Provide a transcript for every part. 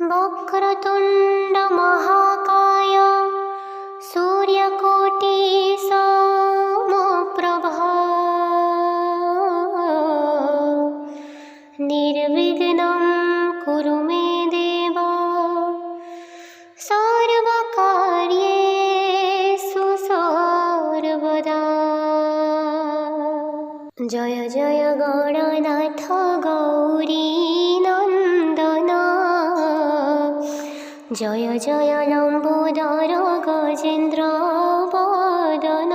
वक्रतुण्ड महाकाय सूर्यकोटि समप्रभा निर्विघ्नं कुरु मे देव सर्वकार्येषु सर्वदा। जय जय गणनाथ गौरी नंदन, जय जय लंबोदर गजेन्द्र वदन,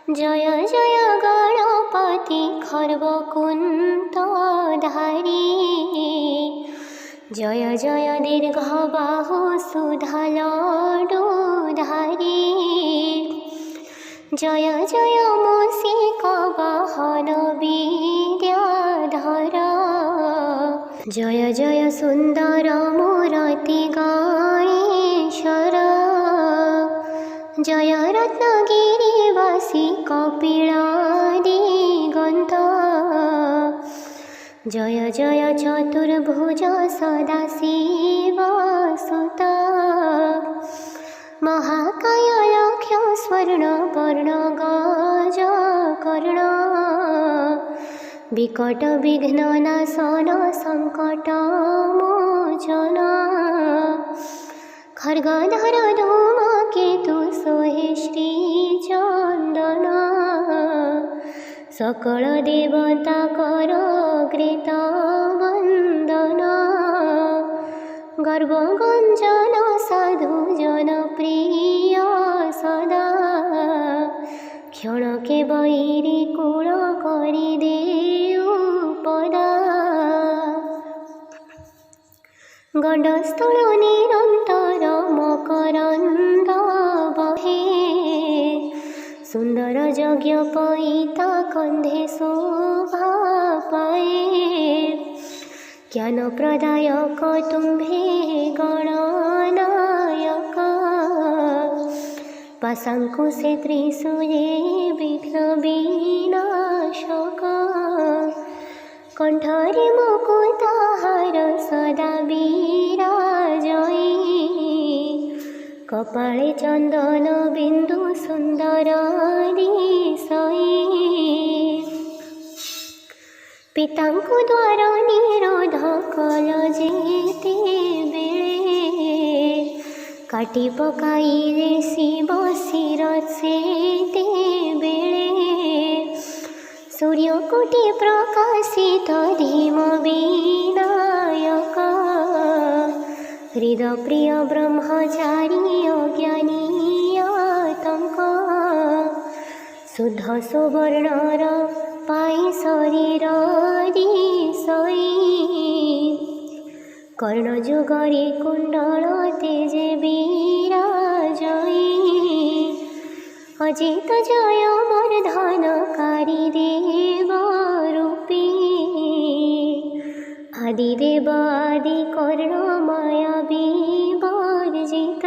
जय जय गणपति खर्वकुंतधारी, जय जय दीर्घबाहु सुधालडुधारी, जय जय मूषिक वाहन विद्याधर, जय जय सुंदर मूर्ति गणेश्वर, जय रत्नगिरिवासी कपिलादिगंत, जय जय चतुर्भुज सदाशिव सुत, महाकाय लक्ष्य स्वर्ण वर्ण गज कर्ण, विकट विघ्न नाशन संकट मोचन, खड्गधर धूमकेतु सोहे श्री चंदन, सकल देवता कर कृत वंदन, गर्वगंजन साधु जन प्रिय सदा, क्षणके बैरी कूल करि देउ पदा, गंडस्थल निरंतर मकरंद बहे, सुंदर यज्ञ पईता कंधे शोभा पाए, ज्ञान प्रदायक तुम्भे गणनायक, पाशांकुशे त्रिशूले विघ्न विनाशक, कंठरे मुकुटहार सदा विराजै, कपाळे चंदन बिंदु सुंदर दिशै, पितांकु द्वार निरोध कल जेते बेळे, काटी पकाइले शिव शिर सेते बेळे, सूर्यकोटि प्रकाशित धीम विनायक, हृदप्रिय ब्रह्मचारी अज्ञानी आतंक, शुद्ध सुवर्णर पाई शरीर दिशै, कर्णजुगरे कुंडल तेजे विराजै, अजित जय वर्धनकारी देव रूपी, आदिदेव आदि कर्ण माया विवर्जित,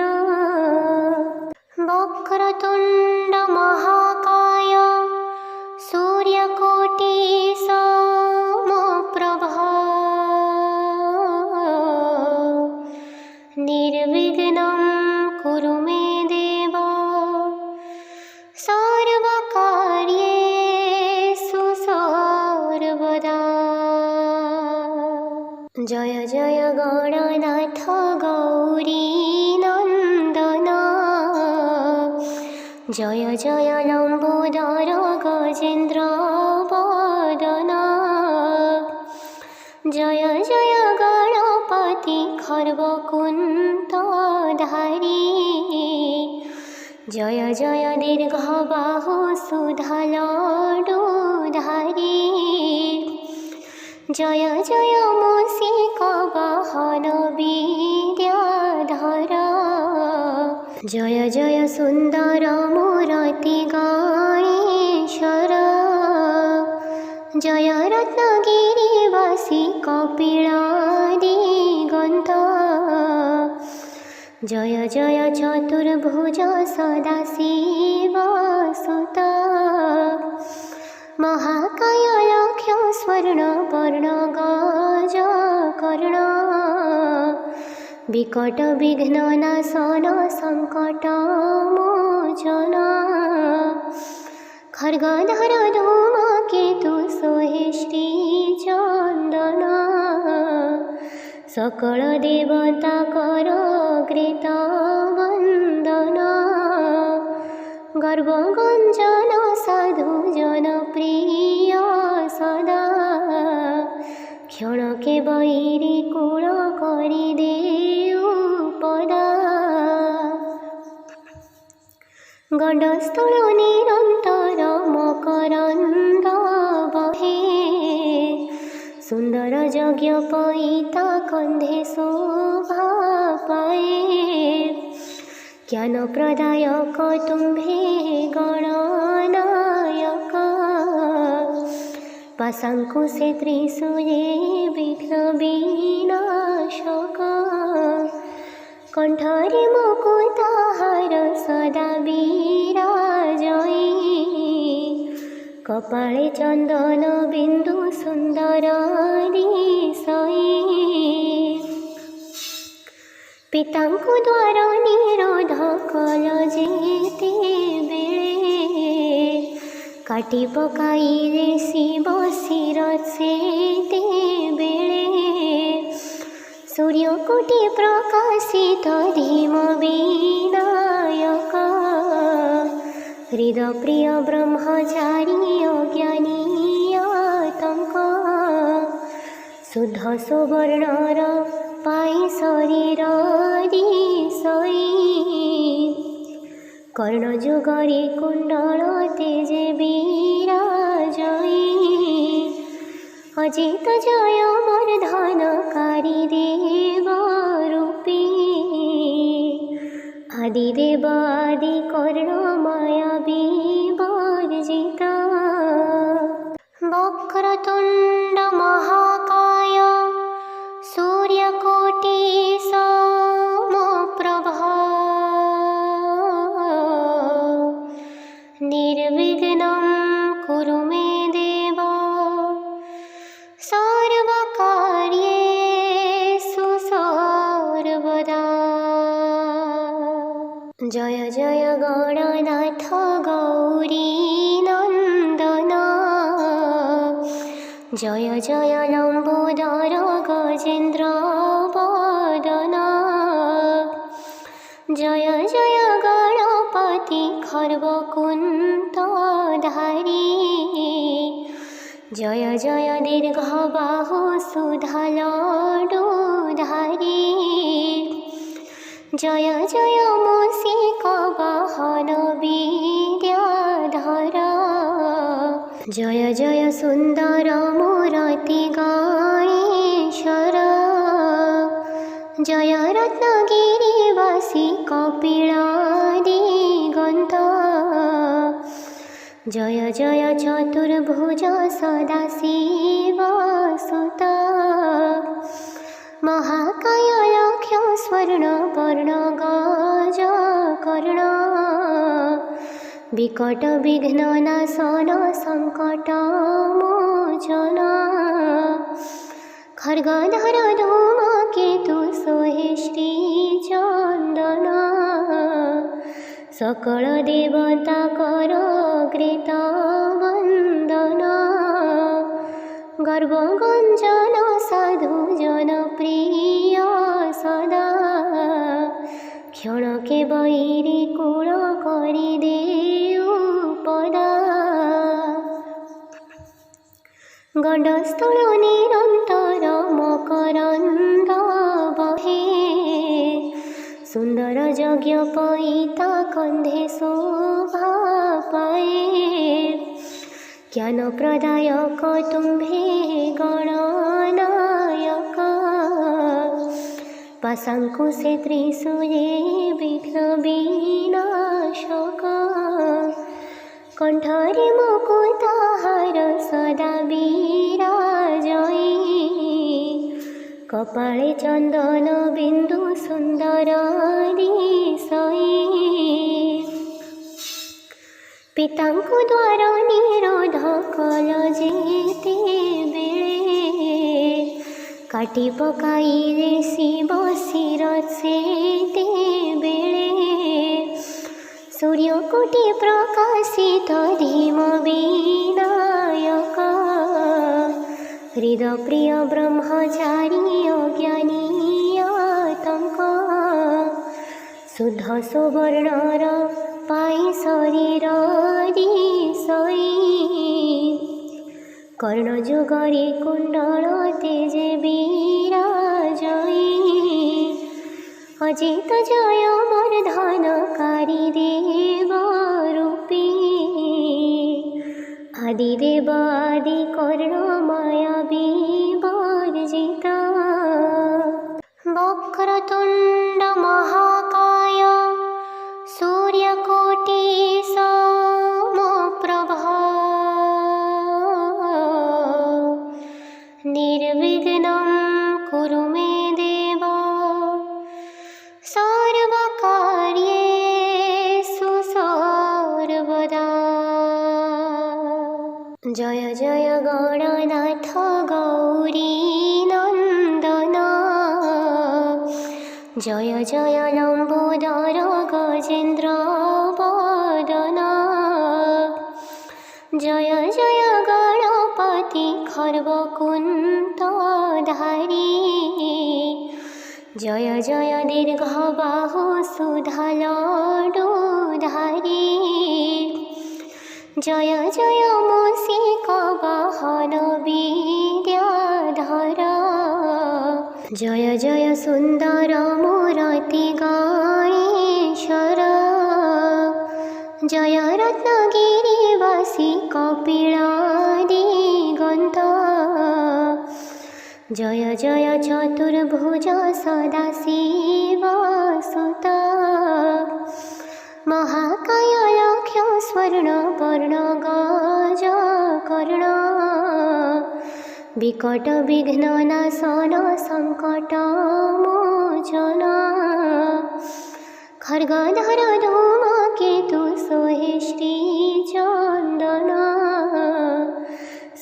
वक्रतुंड महाकाय सूर्यकोटि समप्रभा निर्विघ्नं कुरु मे देव सर्वकार्येषु सर्वदा। जय जय गणनाथ गौरी नंदन, जय जय लंबोदर गजेन्द्र वदन, जय जय गणपति खर्वकुंतधारी, जय जय दीर्घबाहु सुधालडुधारी, जय जय मूषिक वाहन विद्याधर, जय जय सुंदर मूर्ति गणेश्वर, जय रत्नगिरिवासी कपिलादिगंत, जय जय चतुर्भुज सदाशिव सुत, महाकाय लक्ष्य स्वर्णवर्णगज कर्ण विकट विघ्ननाशन सङ्कटमोचन खड्गधर धूमकेतु सोहे श्रीचन्दन सकल देवता कर कृत वन्दन गर्वगञ्जन साधु जनप्रिय सदा क्षणके बैरी कूल करिदेउ पदा गण्डस्थल निरन्तर मकरन्द बहे सुन्दर यज्ञ पैता कन्धे शोभा पाए ज्ञान प्रदायक तुम्भे गणनायक पाशाङ्कुशे त्रिशूले विघ्न विनाशक कण्ठरे मुकुटहार सदा विराजै कपाळे चन्दन बिन्दु सुन्दर दिशै पिताଙ୍କୁ द्वार निरोध कल जेते बेळे काटी पकाइले शिव शिर सेते बेळे सूर्यकोटि प्रकाशित धीम विनायक हृदप्रिय ब्रह्मचारी अज्ञानी आतंक शुद्ध सुवर्णर पाई शरीर दिशै कर्णजुगरे कुण्डल तेजे विराजै अजित जय वर्धनकारी देव रूपी आदिदेव आदि कर्णमय विवर्जित वक्रतुण्ड महाकाय सूर्यकोटि समप्रभा निर्विघ्नं कुरु मे देव सर्वकार्येषु सर्वदा जय जय गणनाथ गौरीनन्दन जय जय लम्बोदर गजेन्द्र वदन जय जय गणपति खर्वकुन्तधारी जय जय दीर्घबाहु सुधालडुधारी जय जय मूषिक वाहन विद्याधर जय जय सुन्दर मूर्ति गणेश्वर जय रत्नगिरिवासी कपिलादिगन्त जय जय चतुर्भुज सदाशिवसुत महाकाय लक्ष्य स्वर्णवर्णगज कर्ण विकट विघ्ननाशन सङ्कटमोचन खड्गधर धूमकेतु सोहे श्रीचन्दन सकल देवता कर कृत वन्दन गर्वगञ्जन साधु जनप्रिय सदा क्षणके बैरी कूल करिदेउ पदा गण्डस्थल निरन्तर मकरन्द बहे सुन्दर यज्ञ पैता कन्धे शोभा पाए ज्ञान प्रदायक तुम्भे गणनायक पाशाङ्कुशे त्रिशूले विघ्न विनाशक कण्ठरे मुकुटहार सदा विराजै कपाळे चन्दन बिन्दु सुन्दर दिशै ପିତାଙ୍କୁ ଦ୍ୱାର ନିରୋଧ କଲ ଯେତେବେଳେ, କାଟି ପକାଇଲେ ଶିବ ଶିର ସେତେବେଳେ। ସୂର୍ଯ୍ୟକୋଟି ପ୍ରକାଶିତ ଧୀମ ବିନାୟକ, ହୃଦପ୍ରିୟ ବ୍ରହ୍ମଚାରୀ ଅଜ୍ଞାନୀ ଆତଙ୍କ। ଶୁଦ୍ଧ ସୁବର୍ଣ୍ଣର ପାଇ ଶରୀର ଦିଶଇ, କର୍ଣ୍ଣ ଯୁଗରେ କୁଣ୍ଡଳ ତେଜେ ବିରାଜଇ। ଅଜିତ ଜୟ ବର୍ଦ୍ଧନକାରୀ ଦେବ ରୂପୀ, ଆଦିଦେବ ଆଦି କର୍ଣ୍ଣମୟ ବିବର୍ଜିତ। ବକ୍ରତୁଣ୍ଡ ମହାକାୟ ସୂର୍ଯ୍ୟକୋଟି ସମପ୍ରଭ, ନିର୍ବିଘ୍नं କୁରୁ ମେ ଦେବ সর্বকার্যেষু সর্বদা। জয় জয় গণনাথ গৌরী নন্দন, জয় জয় লম্বোদর গজেন্দ্র বদন। জয় জয় গণপতি খর্বকুন্তধারী, জয় জয় দীর্ঘ বাহু সুধা লডুধারী। জয় জয় মুষিক বাহন বিদ্যাধর, জয় জয় সুন্দর মূরতি গণেশ্বর। জয় রত্নগিরিবাসী কপিল দিগন্ত, জয় জয় চতুর্ভুজ সদাশিব সুত। মহাকায় লক্ষ স্বর্ণ বর্ণ গজ কর্ণ, বিকট বিঘ্ন নাশন সংকট মোচন। খর্গধর ধূমকেতু সোহে শ্রী চন্দন,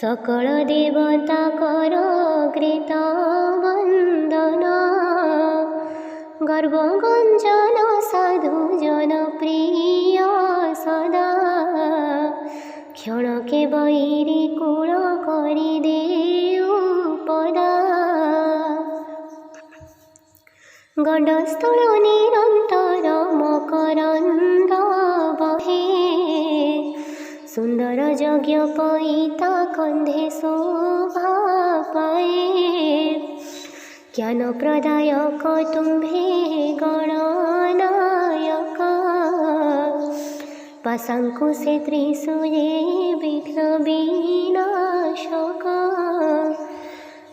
সকল দেবতা কর কৃত বন্দন। গর্ভগঞ্জন সাধু জনপ্রিয় সদা, ক্ষণকে বৈরী কূল করি দেউ পদা। গণ্ডস্থল নিরন্তর মকরন্দ বহে, সুন্দর যজ্ঞ পৈতা কন্ধে শোভা পায়ে। জ্ঞান প্রদায়ক তুম্ভে গণনায়ক, পাশাঙ্কুশে ত্রিশূলে বিঘ্ন বিনাশক।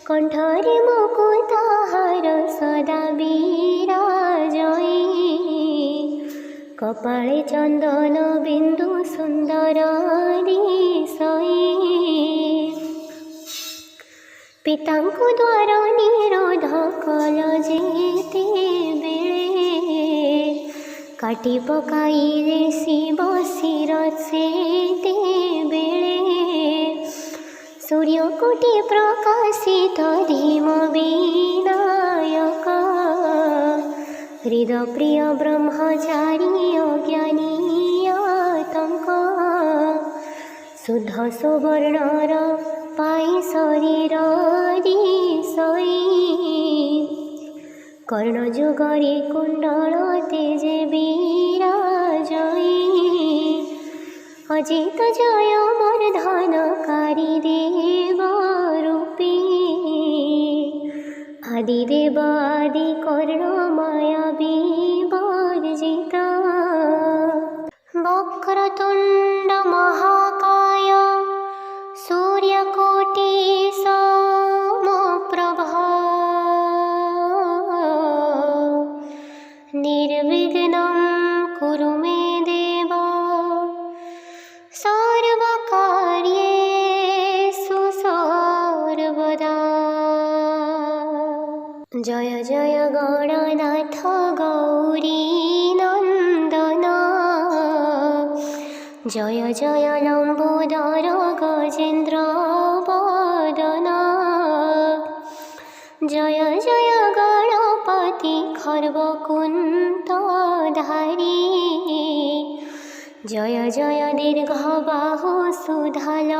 কণ্ঠরে মুকুতাহার সদা বিরাজই, কপালে চন্দন বিন্দু সুন্দর দিশই। পিতাଙ୍କୁ ଦ୍ୱାର ନିରୋଧ କଲ ଯେତେବେଳେ, କାଟି ପକାଇଲେ ଶିବ ଶିର ସେତେବେଳେ। ସୂର୍ଯ୍ୟକୋଟି ପ୍ରକାଶିତ ଧୀମ ବିନାୟକ, হৃদপ্রিয় ব্রহ্মচারী অজ্ঞানী আতঙ্ক। শুদ্ধ সুবর্ণর পাই শরীর দিশই, কর্ণ যুগরে কুণ্ডল তেজে বিরাজই। অজিত জয় বর্ধনকারী দেব রূপী, আদিদেব আদি কর্ণময় বিবর্জিত। বক্রতুণ্ড মহাকায় সূর্যকোটি সমপ্রভ, निर्विघ्नं कुरु मे देव सर्वकार्येषु सर्वदा। जय जय गणनाथ गौरी नन्दन, जय जय लम्बोदर गजेन्द्र वदना जय जय गणपति खर्वकुन्तधारी जय जय दीर्घबाहु सुधालडुधारी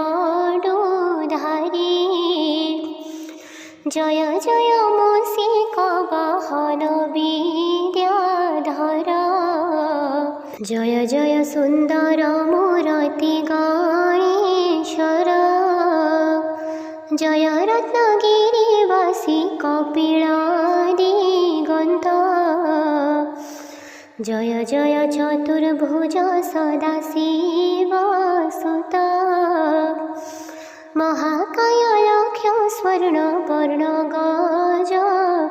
जय जय मूषिक वाहन विद्याधर जय जय सुंदर मूर्ति गणेश्वर जय रत्नगिरिवासी कपिलादिगन्त जय जय चतुर्भुज सदाशिवसुत महाकाय लक्ष्य स्वर्ण वर्ण गज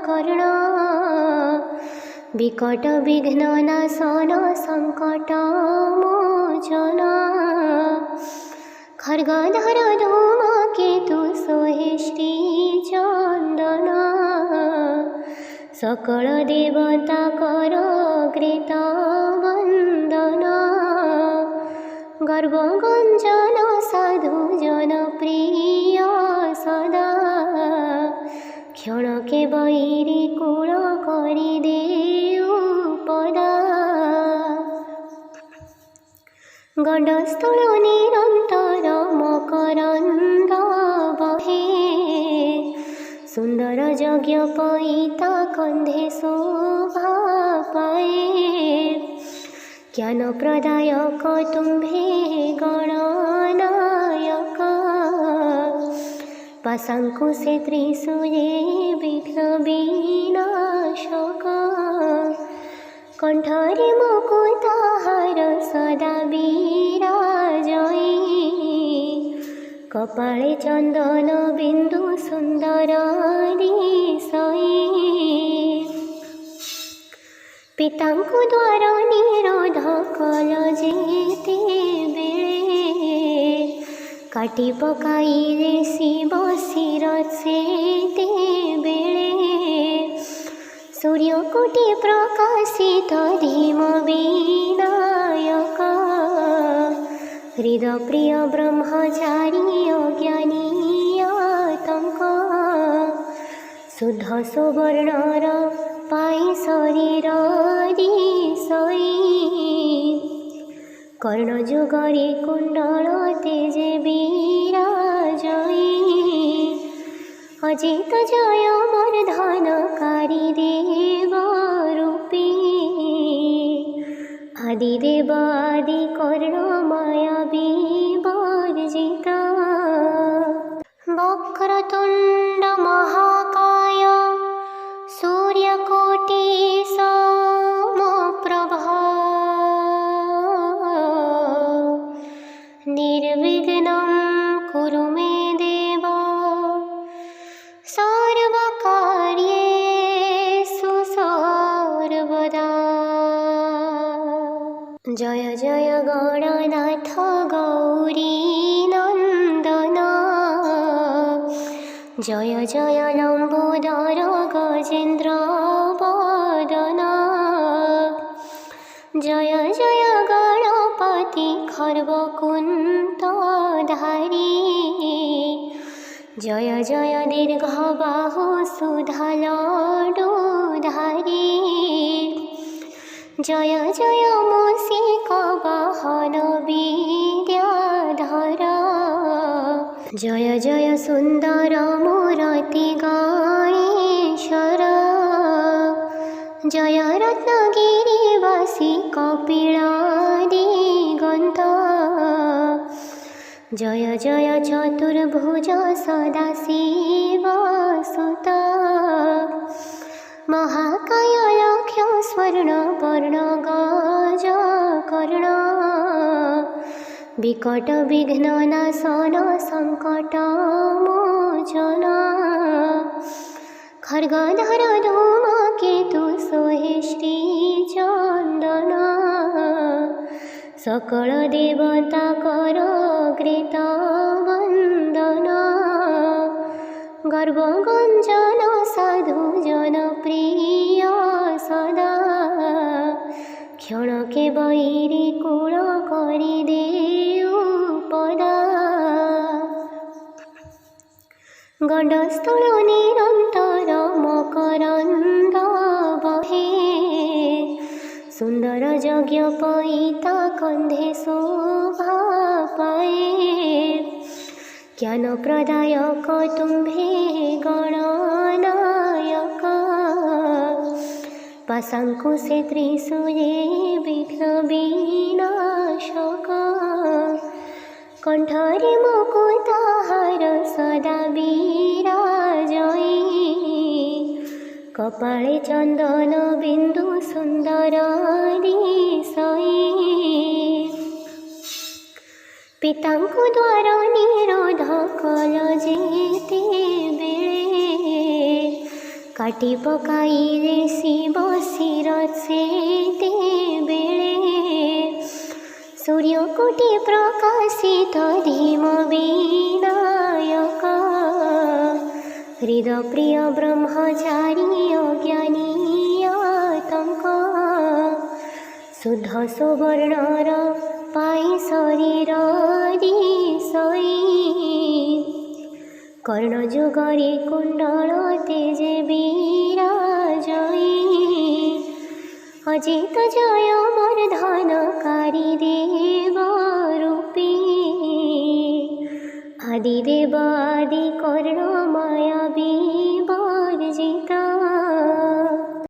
कर्ण विकट विघ्ननाशन संकट मोचन खड्गधर धूमकेतु सोहे श्री चंदन सकल देवता कर कृत वंदन गर्भगंजन साधु जन प्रिय सदा क्षणके बैरी कूल करि देउ पदा गंडस्थल निरंतर मकरंद बहे सुंदर यज्ञ पैता कंधे शोभा पाए ज्ञान प्रदायक तुम्भे गणनायक पाशांकुशे त्रिशूले विघ्न विनाशक कंठरे मुकुटहार सदा विराजै कपाळे चंदन बिंदु सुंदर दिशै पितांकु द्वार निरोध कल जेते बेळे काटी पकाइले शिव शिर सेते बेळे सूर्यकोटि प्रकाशित धीम विनायक हृदप्रिय ब्रह्मचारी अज्ञानी आतंक शुद्ध सुवर्णर पाई शरीर दिशै कर्णजुगरे कुंडल तेजे विराजै अजित जय वर्धनकारी देव रूपी आदिदेव आदि कर्णमय विवर्जित वक्रतुंड महाकाय सूर्यकोटि समप्रभा निर्विघ्नं कुरु मे देव सर्वकार्येषु सर्वदा जय जय गणनाथ गौरीनन्दन जय जय लम्बोदर गजेन्द्र वदन जय जय गणपति खर्वकुन्तधारी जय जय दीर्घबाहु सुधालडुधारी जय जय मूषिक वाहन विद्याधर जय जय सुंदर मूर्ति गणेश्वर जय रत्नगिरिवासी कपिलादिगन्त जय जय चतुर्भुज सदाशिवसुत महाकाय लक्ष्य स्वर्ण वर्ण गज कर्ण विकट विघ्ननाशन संकट मोचन खड्गधर धूमकेतु सोहे श्री चंदन सकल देवता कर कृत वंदन गर्भगंजन साधु जन प्रिय सदा क्षणके बैरी कूल करि दे କଣ୍ଡସ୍ଥଳ ନିରନ୍ତର ମକରନ୍ଦ ବହେ, ସୁନ୍ଦର ଯଜ୍ଞ ପଇତା କନ୍ଧେ ଶୋଭା ପାଏ। ଜ୍ଞାନ ପ୍ରଦାୟକ ତୁମ୍ଭେ ଗଣନାୟକ, ପାଶାଙ୍କୁଶେ ତ୍ରିଶୂଳେ ବିଘ୍ନ ବିନାଶକ। କଣ୍ଠରେ ମୁକୁତାହାର ସଦା ବିରାଜଇ, କପାଳେ ଚନ୍ଦନ ବିନ୍ଦୁ ସୁନ୍ଦର ଦିଶଇ। ପିତାଙ୍କୁ ଦ୍ୱାର ନିରୋଧ କଲ ଯେତେବେଳେ, କାଟି ପକାଇଲେ ଶିବ ଶିର ସେତେବେଳେ। ସୂର୍ଯ୍ୟକୋଟି ପ୍ରକାଶିତ ଧୀମ ବିନାୟକ, ହୃଦପ୍ରିୟ ବ୍ରହ୍ମଚାରୀ ଅଜ୍ଞାନୀ ଆତଙ୍କ। ଶୁଦ୍ଧ ସୁବର୍ଣ୍ଣର ପାଇ ଶରୀର ଦିଶଇ, କର୍ଣ୍ଣଯୁଗରେ କୁଣ୍ଡଳ ତେଜେ ବିରାଜଇ। ଅଜିତ ଜୟ ବର୍ଦ୍ଧନକାରୀ ଦେବ ରୂପୀ, ଆଦିଦେବ ଆଦି କର୍ଣ୍ଣ ମାୟା